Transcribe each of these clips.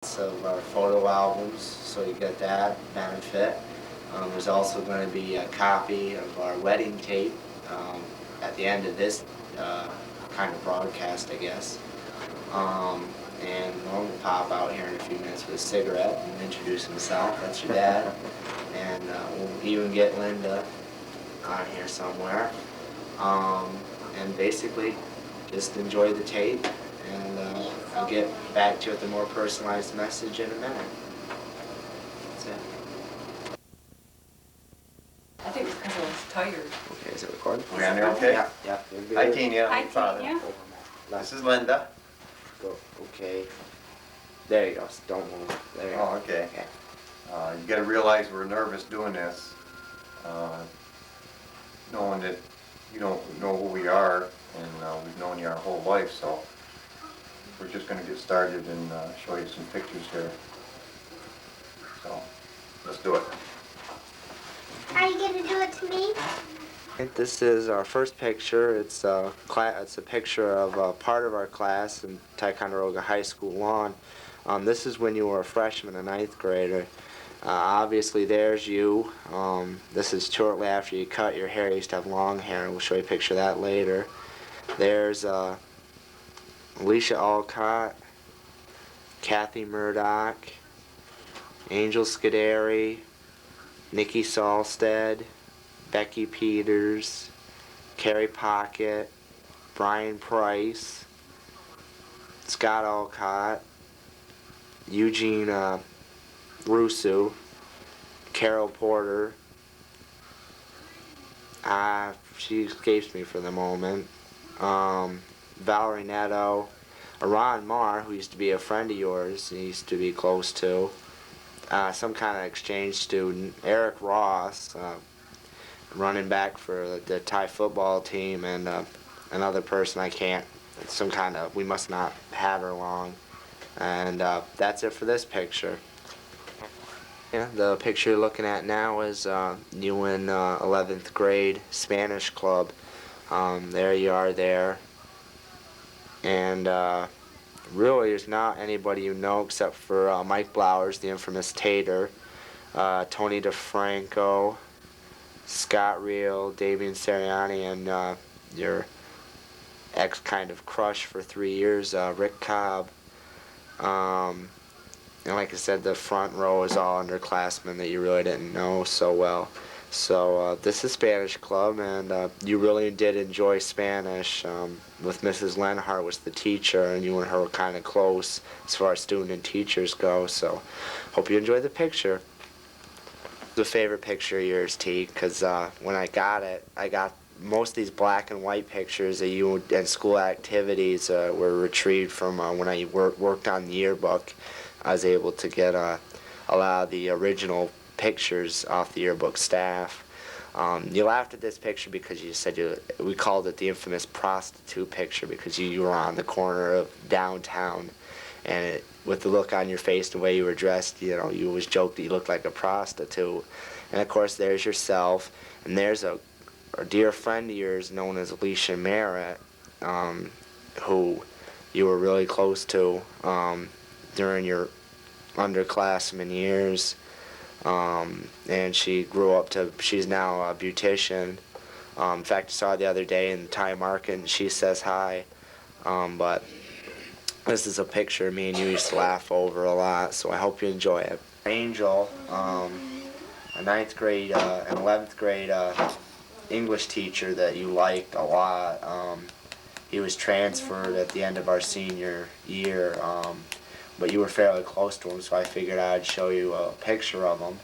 of our photo albums, so you get that benefit. There's also going to be a copy of our wedding tape at the end of this kind of broadcast, I guess. And Norm will pop out here in a few minutes with a cigarette and introduce himself. That's your dad. And we'll even get Linda on here somewhere. And basically, just enjoy the tape, and I'll get back to you with a more personalized message in a minute. That's it. I think it's because I was tired. Okay, is it recording? We on there okay? Yeah, yeah. Hi, Teenya. Hi, Father. Teenya. This is Linda. Go. Okay. There you go. Don't move. There you go. Oh, okay. Okay. You got to realize we're nervous doing this, knowing that you don't know who we are, and we've known you our whole life, so we're just going to get started and show you some pictures here. So, let's do it. Are you going to do it to me? This is our first picture. It's a picture of part of our class in Ticonderoga High School lawn. This is when you were a freshman, a ninth grader. Obviously, there's you. This is shortly after you cut your hair. You used to have long hair, and we'll show you a picture of that later. There's Alicia Alcott, Kathy Murdoch, Angel Scuderi, Nikki Salstead, Becky Peters, Carrie Pocket, Brian Price, Scott Alcott, Eugene Russo, Carol Porter. She escapes me for the moment. Valerie Netto, Ron Marr, who used to be a friend of yours, he used to be close to. Some kind of exchange student. Eric Ross, running back for the Thai football team, and another person I can't. Some kind of, we must not have her long. And that's it for this picture. Yeah, the picture you're looking at now is you in 11th grade Spanish club. There you are there. And really there's not anybody you know except for Mike Blowers, the infamous Tater, Tony DeFranco, Scott Reel, Damian Seriani, and your ex kind of crush for 3 years, Rick Cobb. And like I said, the front row is all underclassmen that you really didn't know so well. So this is Spanish Club, and you really did enjoy Spanish. With Mrs. Lenhart was the teacher, and you and her were kind of close as far as student and teachers go. So hope you enjoyed the picture. The favorite picture of yours, T, because when I got it, I got most of these black and white pictures of you and school activities were retrieved from when I worked on the yearbook. I was able to get a lot of the original pictures off the yearbook staff. You laughed at this picture because you said we called it the infamous prostitute picture because you were on the corner of downtown, and with the look on your face, the way you were dressed, you know, you always joked that you looked like a prostitute. And of course, there's yourself, and there's a dear friend of yours known as Alicia Merritt, who you were really close to during your underclassmen years. And she grew up to, she's now a beautician. In fact, I saw her the other day in the Thai market, and she says hi. But this is a picture of me and you used to laugh over a lot, so I hope you enjoy it. Angel, a ninth grade and 11th grade English teacher that you liked a lot. He was transferred at the end of our senior year, but you were fairly close to him, so I figured I'd show you a picture of him.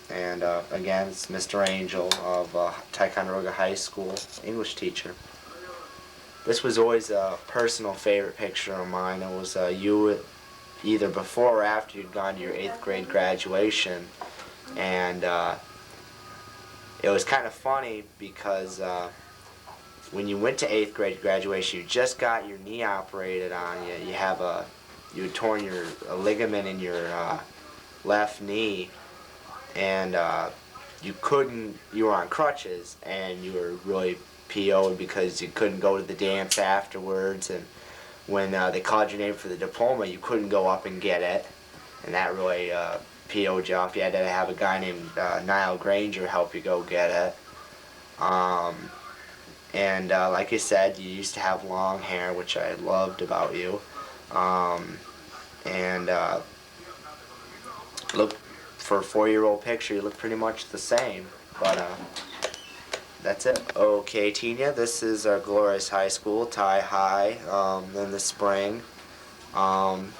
And again, it's Mr. Angel of Ticonderoga High School, English teacher. This was always a personal favorite picture of mine. It was you either before or after you'd gone to your 8th grade graduation. And it was kind of funny because when you went to 8th grade graduation, you just got your knee operated on you. You had torn a ligament in your left knee, and you were on crutches, and you were really PO'd because you couldn't go to the dance afterwards, and when they called your name for the diploma, you couldn't go up and get it, and that really PO'd you off. You had to have a guy named Niall Granger help you go get it. And like I said, you used to have long hair, which I loved about you. And look, for a 4-year-old picture, you look pretty much the same. But that's it. Okay, Teenya, this is our glorious high school, Tie High, in the spring. And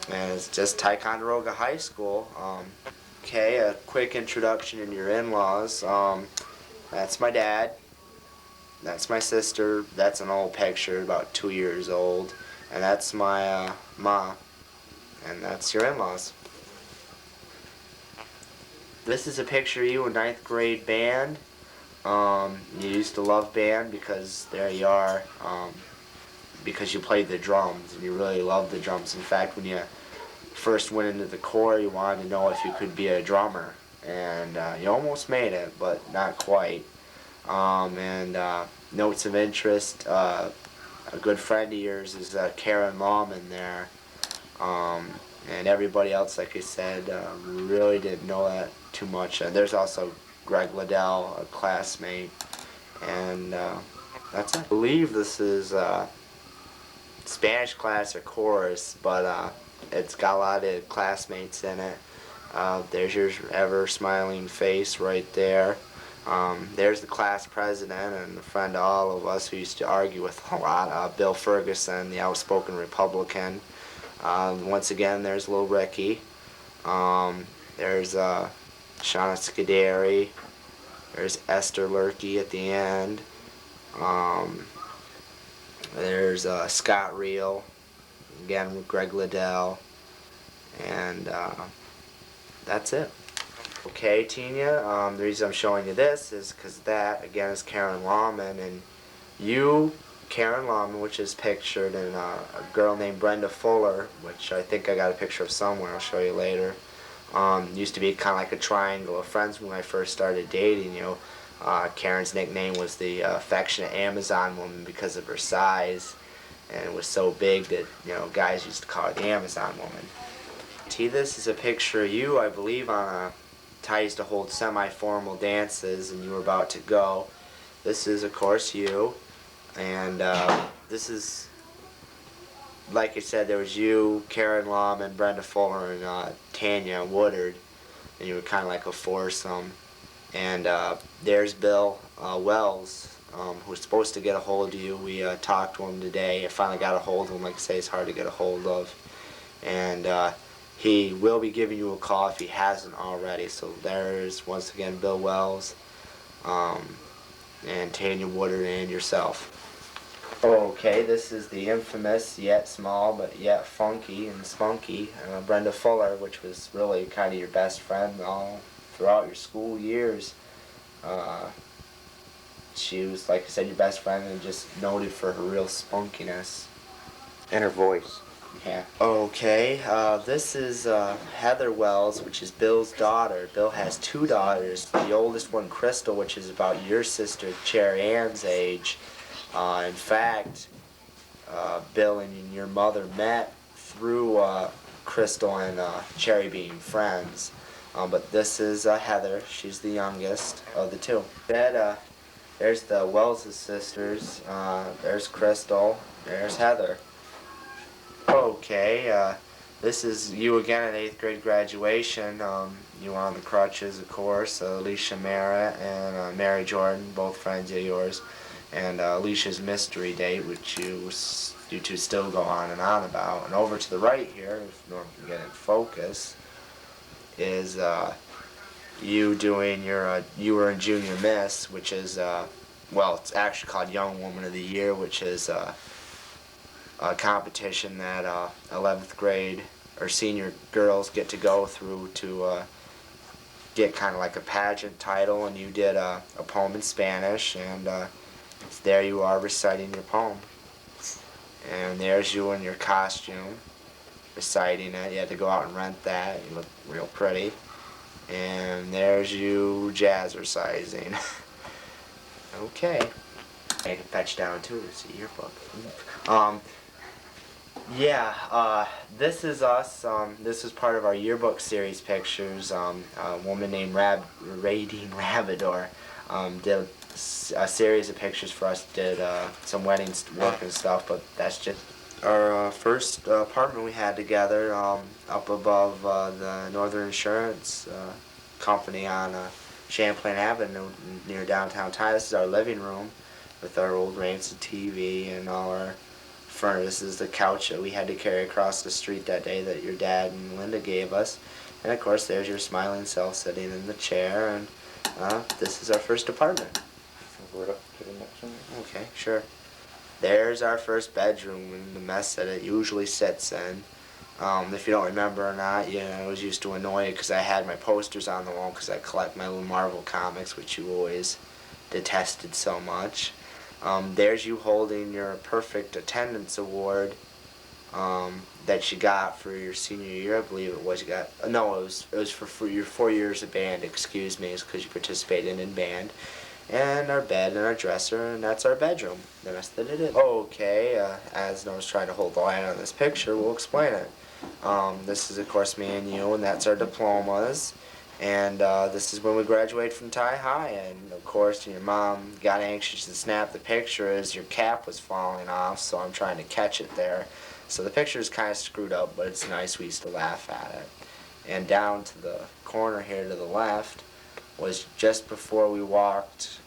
it's just Ticonderoga High School. Okay, a quick introduction into your in-laws. That's my dad. That's my sister. That's an old picture, about 2 years old. And that's my mom. And that's your in-laws. This is a picture of you in 9th grade band. You used to love band because there you are. Because you played the drums and you really loved the drums. In fact, when you first went into the corps, you wanted to know if you could be a drummer. And you almost made it, but not quite. Notes of interest, a good friend of yours is Karen Lawman there. And everybody else, like I said, really didn't know that too much. There's also Greg Liddell, a classmate. And that's it. I believe this is Spanish class or chorus, but it's got a lot of classmates in it. There's your ever smiling face right there. There's the class president and a friend of all of us who used to argue with a lot, Bill Ferguson, the outspoken Republican. Once again, there's little Ricky. There's Shauna Scuderi. There's Esther Lurkey at the end. There's Scott Reel, again with Greg Liddell. And that's it. Okay, Teenya, the reason I'm showing you this is because that, again, is Karen Lawman, and you, Karen Lawman, which is pictured in a girl named Brenda Fuller, which I think I got a picture of somewhere, I'll show you later. Used to be kind of like a triangle of friends when I first started dating you. Karen's nickname was the affectionate Amazon woman because of her size, and it was so big that, you know, guys used to call her the Amazon woman. This is a picture of you, I believe, on a ties to hold semi-formal dances, and you were about to go. This is, of course, you, and this is, like I said, there was you, Karen Lawman, Brenda Fuller, and Teenya Woodard, and you were kind of like a foursome. And there's Bill Wells, who was supposed to get a hold of you. We talked to him today. I finally got a hold of him. Like I say, it's hard to get a hold of. And he will be giving you a call if he hasn't already. So there's, once again, Bill Wells, and Teenya Woodard, and yourself. Okay, this is the infamous, yet small, but yet funky and spunky, Brenda Fuller, which was really kind of your best friend all throughout your school years. She was, like I said, your best friend, and just noted for her real spunkiness. And her voice. Yeah. Okay, this is Heather Wells, which is Bill's daughter. Bill has 2 daughters. The oldest one, Crystal, which is about your sister, Cherry Ann's age. In fact, Bill and your mother met through Crystal and Cherry being friends. But this is Heather. She's the youngest of the 2. There's the Wells' sisters. There's Crystal. There's Heather. Okay, this is you again at 8th grade graduation. You were on the crutches, of course. Alicia Merritt and Mary Jordan, both friends of yours. And Alicia's mystery date, which you two still go on about. And over to the right here, if Norm can get in focus, is you doing your, you were in Junior Miss, which is, well, it's actually called Young Woman of the Year, which is a competition that 11th grade or senior girls get to go through to get kind of like a pageant title, and you did a poem in Spanish, and there you are reciting your poem. And there's you in your costume reciting it. You had to go out and rent that. You look real pretty. And there's you jazzercising. Okay. I can fetch down too to see your book. Yeah, this is us. This was part of our yearbook series pictures. A woman named Radine Rabador did a series of pictures for us. Did some wedding work and stuff, but that's just our first apartment we had together up above the Northern Insurance Company on Champlain Avenue near downtown Ty. This is our living room with our old rancid TV and all our furniture. This is the couch that we had to carry across the street that day that your dad and Linda gave us. And of course, there's your smiling self sitting in the chair. And this is our first apartment. Go right up to the next one. Okay, sure. There's our first bedroom and the mess that it usually sits in. If you don't remember or not, I was used to annoy it because I had my posters on the wall because I collect my little Marvel comics, which you always detested so much. There's you holding your perfect attendance award that you got for your senior year, I believe it was. You got no, it was for your 4 years of band. Excuse me, it's because you participated in band. And our bed and our dresser, and that's our bedroom. The rest of it is okay. As I was trying to hold the line on this picture, we'll explain it. This is of course me and you, and that's our diplomas. And this is when we graduated from Ty High, and of course your mom got anxious to snap the picture as your cap was falling off, so I'm trying to catch it there. So the picture is kind of screwed up, but it's nice, we used to laugh at it. And down to the corner here to the left was just before we walked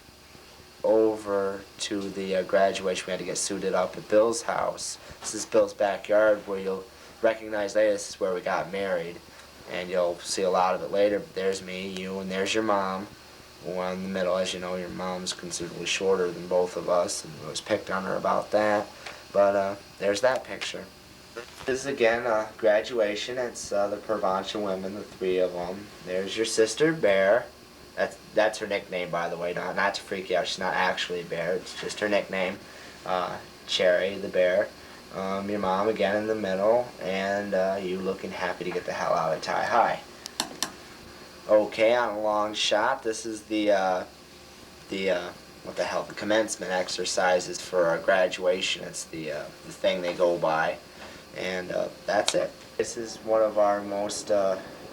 over to the graduation. We had to get suited up at Bill's house. This is Bill's backyard where you'll recognize later this is where we got married. And you'll see a lot of it later. But there's me, you, and there's your mom. One in the middle. As you know, your mom's considerably shorter than both of us, and I was picked on her about that. But there's that picture. This is again graduation. It's the Pervancha women, the three of them. There's your sister, Bear. That's her nickname, by the way. Not to freak you out. She's not actually a bear. It's just her nickname. Cherry, the bear. Your mom again in the middle, and you looking happy to get the hell out of Ty High. Okay, on a long shot, this is the commencement exercises for our graduation. It's the thing they go by, and that's it. This is one of our most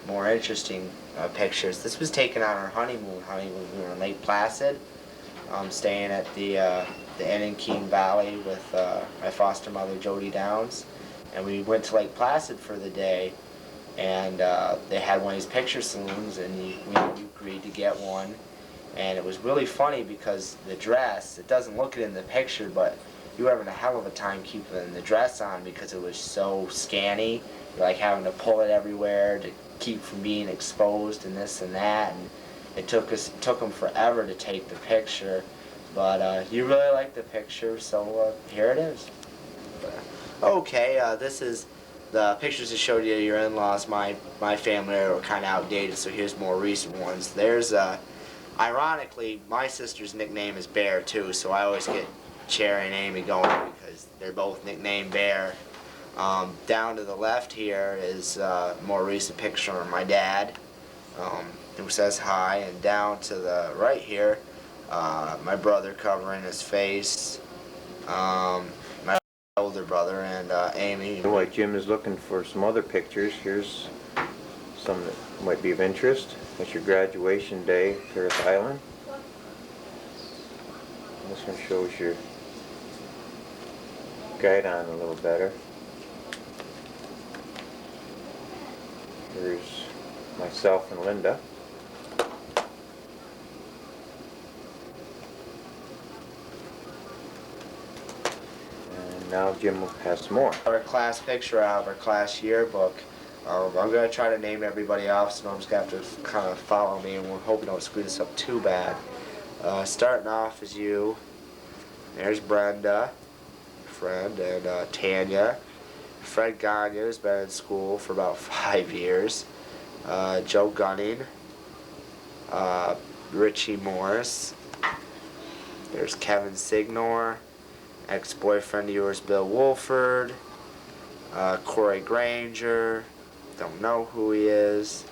more interesting pictures. This was taken on our honeymoon. We were in Lake Placid, staying at the Inn in Keene Valley with my foster mother, Jody Downs. And we went to Lake Placid for the day, and they had one of these picture saloons, and we agreed to get one. And it was really funny because the dress, it doesn't look it in the picture, but you were having a hell of a time keeping the dress on because it was so scanny. You're like having to pull it everywhere to keep from being exposed and this and that. And it took them forever to take the picture. But you really liked the picture, so here it is. Okay, this is the pictures that showed you your in-laws. My family were kind of outdated, so here's more recent ones. There's, ironically, my sister's nickname is Bear too, so I always get Cherry and Amy going because they're both nicknamed Bear. Down to the left here is a more recent picture of my dad, who says hi, and down to the right here, my brother covering his face, my older brother, and Amy. While Jim is looking for some other pictures, here's some that might be of interest. That's your graduation day, Paris Island. This one shows your guidon a little better. Here's myself and Linda. And now Jim will have some more. Our class picture out of our class yearbook. I'm going to try to name everybody off, so I'm just going to have to kind of follow me, and we're hoping don't screw this up too bad. Starting off is you. There's Brenda, friend, and Teenya. Fred Gagne has been in school for about 5 years. Joe Gunning. Richie Morris. There's Kevin Signor. Ex-boyfriend of yours, Bill Wolford. Corey Granger. Don't know who he is.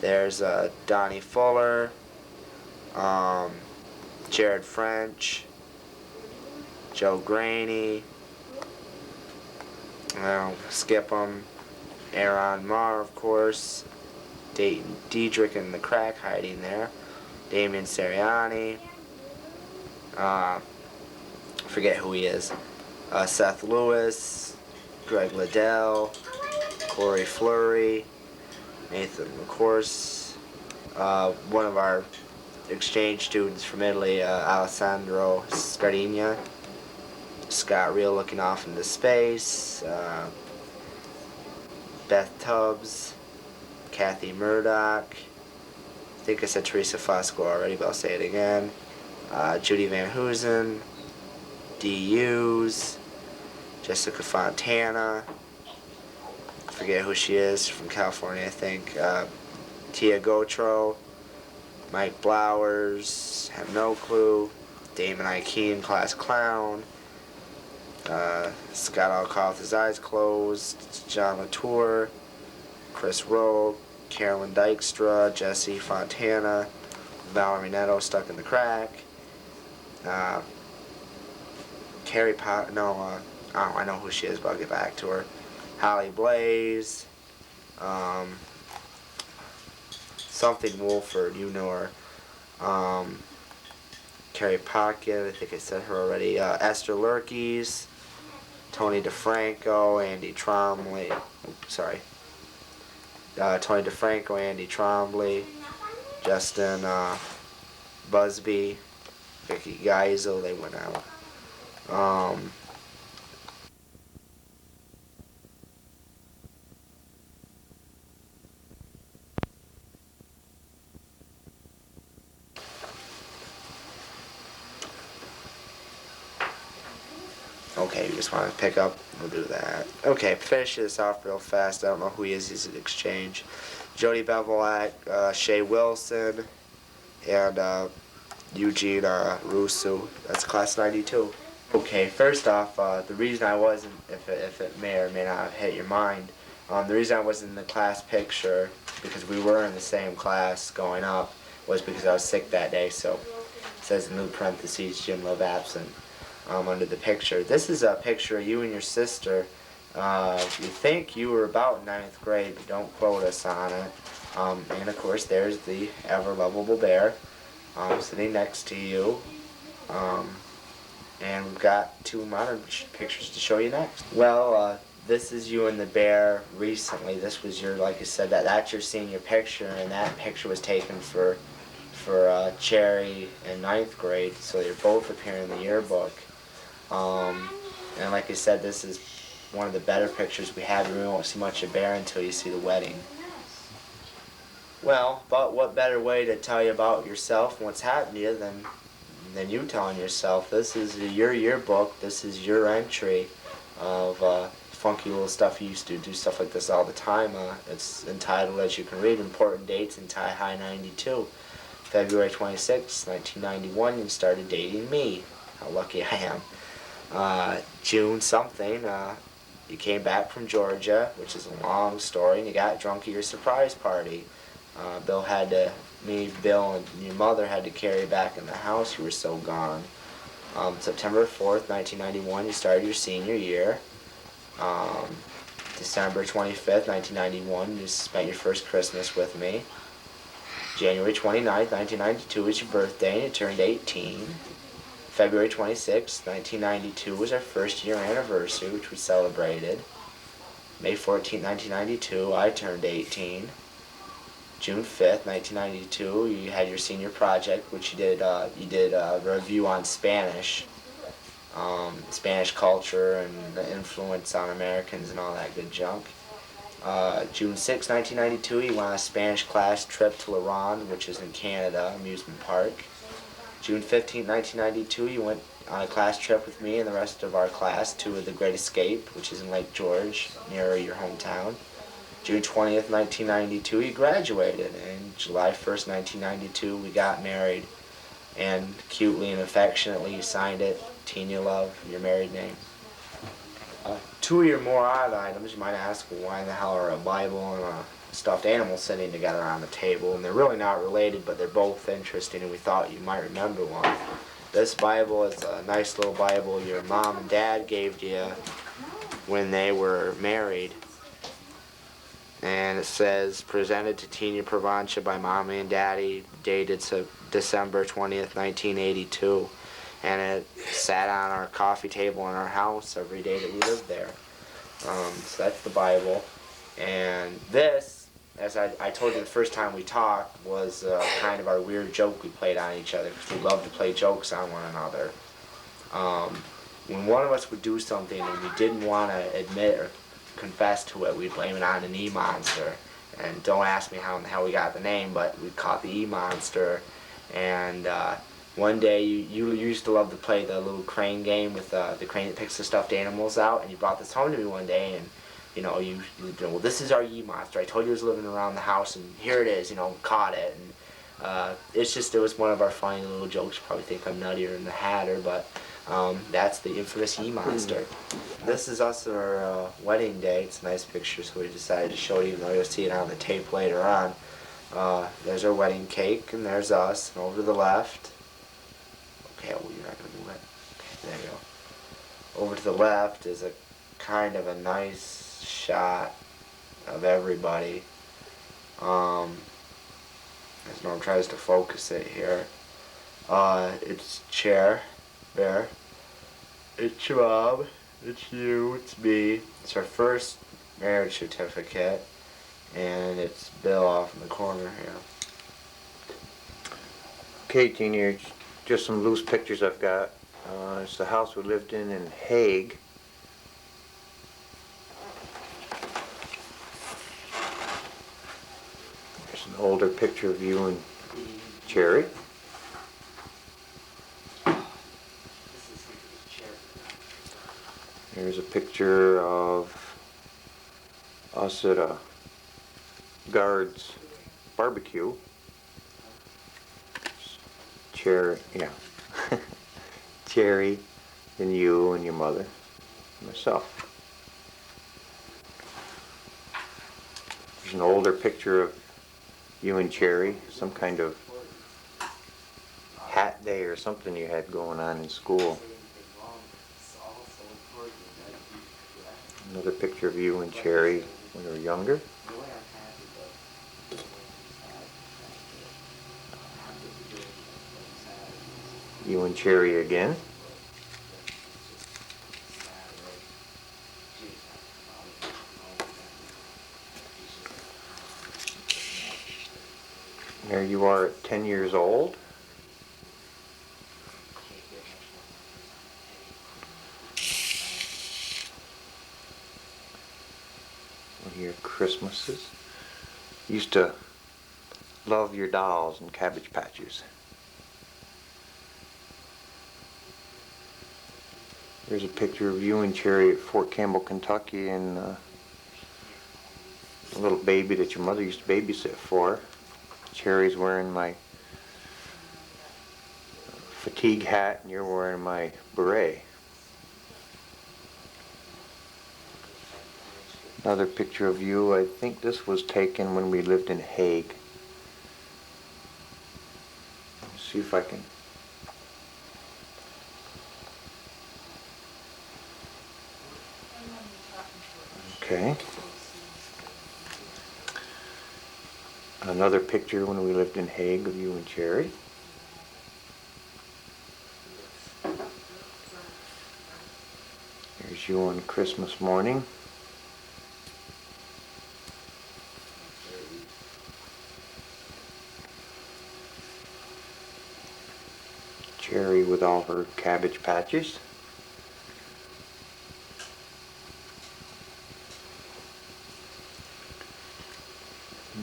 There's Donnie Fuller. Jared French. Joe Graney. Skip them. Aaron Marr, of course. Diedrich in the crack hiding there. Damian Seriani. Forget who he is. Seth Lewis. Greg Liddell. Corey Fleury. Nathan LaCourse. One of our exchange students from Italy, Alessandro Scardina. Scott Reel looking off into space. Beth Tubbs. Kathy Murdoch. I think I said Teresa Fosco already, but I'll say it again. Judy Van Hoosen. Dee Hughes. Jessica Fontana. Forget who she is, from California, I think. Tia Gotro. Mike Blowers. Have no clue. Damon Ikeen, class clown. Scott Alcott with his eyes closed. John Latour. Chris Rowe. Carolyn Dykstra. Jesse Fontana. Valerie Netto stuck in the crack. Carrie Pot. No, I know who she is, but I'll get back to her. Holly Blaze. Something Wolford, you know her. Carrie Pocket, I think I said her already. Esther Lurkies. Tony DeFranco, Andy Trombley. Sorry. Tony DeFranco, Andy Trombley. Justin Busby. Vicky Geisel, they went out. Okay, you just want to pick up, we'll do that. Okay, finish this off real fast. I don't know who he is, he's at exchange. Jody Bevelak, Shay Wilson, and Eugene Russo. That's class 92. Okay, first off, the reason I wasn't, if it may or may not have hit your mind, the reason I wasn't in the class picture, because we were in the same class going up, was because I was sick that day, so it says in the parentheses, Jim Love absent. Under the picture. This is a picture of you and your sister. You think you were about 9th grade, but don't quote us on it. And of course there's the ever lovable bear sitting next to you. And we've got 2 modern pictures to show you next. Well, this is you and the bear recently. This was your, like I said, that's your senior picture, and that picture was taken for Cherry in 9th grade, so you're both appearing in the yearbook. And like I said, this is one of the better pictures we have. You really won't see much of Bear until you see the wedding. Well, but what better way to tell you about yourself and what's happened to you than you telling yourself. This is your yearbook. This is your entry of funky little stuff. You used to do stuff like this all the time. It's entitled, as you can read, Important Dates in Tie High 92. February 26, 1991, you started dating me. How lucky I am. June something, you came back from Georgia, which is a long story, and you got drunk at your surprise party. Bill and your mother had to carry you back in the house, you were so gone. September 4th, 1991, you started your senior year. December 25th, 1991, you spent your first Christmas with me. January 29th, 1992 was your birthday, and you turned 18. February 26, 1992 was our first year anniversary, which we celebrated. May 14, 1992, I turned 18. June 5th, 1992, you had your senior project, which you did a review on Spanish, Spanish culture and the influence on Americans and all that good junk. June 6, 1992, you went on a Spanish class trip to La Ronde, which is in Canada, amusement park. June 15, 1992, you went on a class trip with me and the rest of our class to The Great Escape, which is in Lake George, near your hometown. June 20th, 1992, you graduated. And July 1st, 1992, we got married. And cutely and affectionately, you signed it, Teenya Love, your married name. 2 of your more odd items, you might ask, well, why in the hell are a Bible and a stuffed animal sitting together on the table? And they're really not related, but they're both interesting, and we thought you might remember one. This Bible is a nice little Bible your mom and dad gave you when they were married. And it says, presented to Teenya Provancha by Mommy and Daddy, dated December 20th, 1982. And it sat on our coffee table in our house every day that we lived there. So that's the Bible. And this, as I told you the first time we talked, was kind of our weird joke we played on each other, because we love to play jokes on one another. When one of us would do something and we didn't want to admit or confess to it, we'd blame it on an E-monster. And don't ask me how in the hell we got the name, but we caught the E-monster. And one day you used to love to play the little crane game with the crane that picks the stuffed animals out, and you brought this home to me one day, and you know, well, this is our E-monster. I told you it was living around the house, and here it is, you know, caught it. And it was one of our funny little jokes. You probably think I'm nuttier than the Hatter, but that's the infamous E-monster. This is us on our wedding day. It's a nice picture, so we decided to show it, even though you'll see it on the tape later on. There's our wedding cake, and there's us. And over to the left. Okay, well, you're not going to move it. Okay, there you go. Over to the left is a kind of a nice shot of everybody. As Norm tries to focus it here. It's Chair, there. It's your mom. It's you. It's me. It's our first marriage certificate. And it's Bill off in the corner here. Okay, Teenya, just some loose pictures I've got. It's the house we lived in Hague. There's an older picture of you and Jerry. There's a picture of us at a guard's barbecue. Yeah. Jerry, and you and your mother, and myself. There's an older picture of you and Jerry, some kind of hat day or something you had going on in school. Another picture of you and Cherry when you were younger. You and Cherry again. There you are at 10 years old. One of your Christmases. Used to love your dolls and Cabbage Patches. There's a picture of you and Cherry at Fort Campbell, Kentucky, and a little baby that your mother used to babysit for. Cherry's wearing my fatigue hat and you're wearing my beret. Another picture of you, I think this was taken when we lived in Hague. Let's see if I can. Okay. Another picture when we lived in Hague of you and Cherry. There's you on Christmas morning. Cherry with all her Cabbage Patches.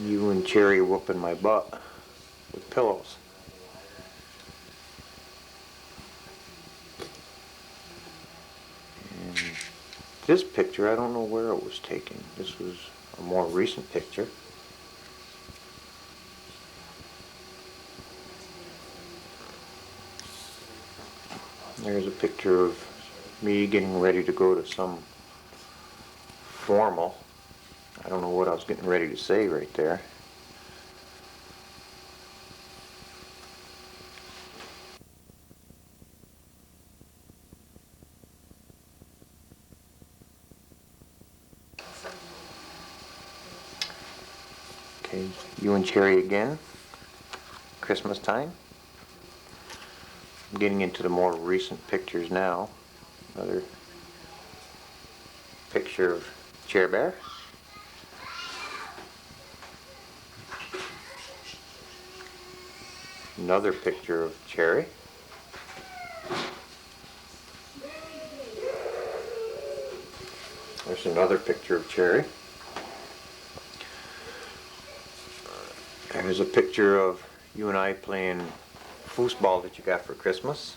You and Cherry whooping my butt with pillows. And this picture, I don't know where it was taken. This was a more recent picture. There's a picture of me getting ready to go to some formal. I don't know what I was getting ready to say right there. Okay, you and Cherry again. Christmas time. I'm getting into the more recent pictures now. Another picture of Cher Bear. Another picture of Cherry. There's another picture of Cherry. There's a picture of you and I playing foosball that you got for Christmas.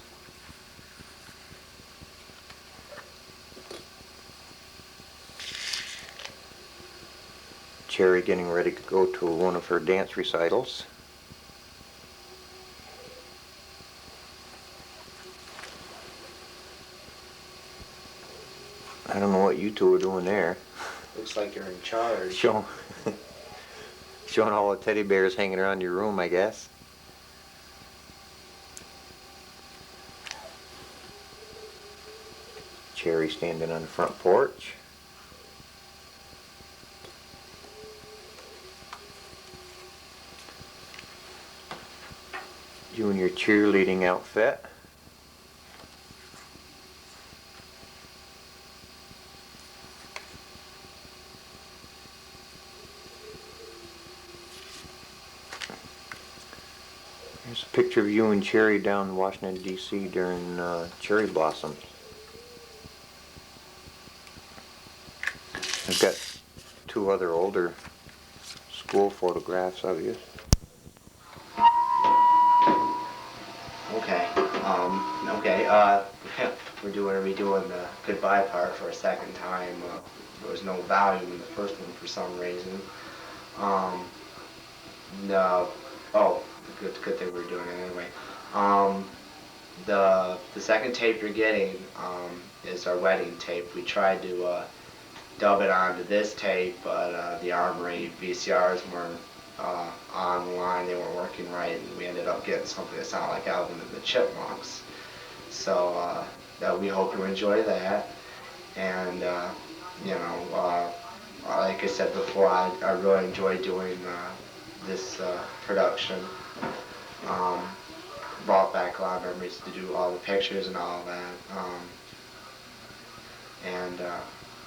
Cherry getting ready to go to one of her dance recitals. I don't know what you two are doing there. Looks like you're in charge. Showing all the teddy bears hanging around your room, I guess. Cherry standing on the front porch. You in your cheerleading outfit. Here's a picture of you and Cherry down in Washington, D.C. during cherry blossoms. I've got two other older school photographs of you. Okay. We're redoing the goodbye part for a second time. There was no volume in the first one for some reason. No. Oh, good thing we're doing it anyway. The second tape you're getting is our wedding tape. We tried to dub it onto this tape, but the Armory VCRs weren't online. They weren't working right, and we ended up getting something that sounded like Alvin and the Chipmunks. So we hope you enjoy that. And like I said before, I really enjoy doing this production. Brought back a lot of memories to do all the pictures and all that.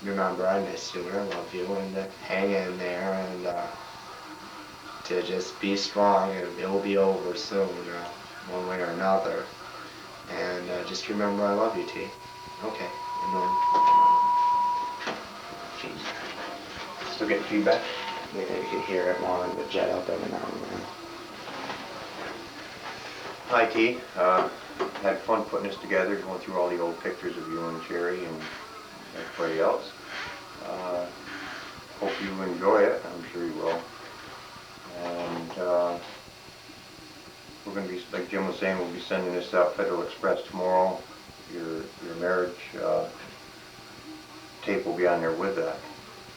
Remember, I miss you and I love you, and hang in there, and to just be strong, and it will be over soon, one way or another. And just remember, I love you, T. Okay. And then, Still getting feedback? you can hear it wanting to jet up every now and then. Hi, T. Had fun putting this together, going through all the old pictures of you and Cherry and everybody else. Hope you enjoy it. I'm sure you will. And we're going to be, like Jim was saying, we'll be sending this out Federal Express tomorrow. Your marriage tape will be on there with that.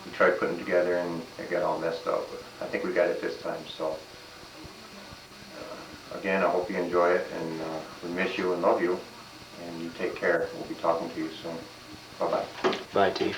We tried putting it together and it got all messed up, but I think we got it this time. So again, I hope you enjoy it, and we miss you and love you, and you take care. We'll be talking to you soon. Bye-bye. Bye, T.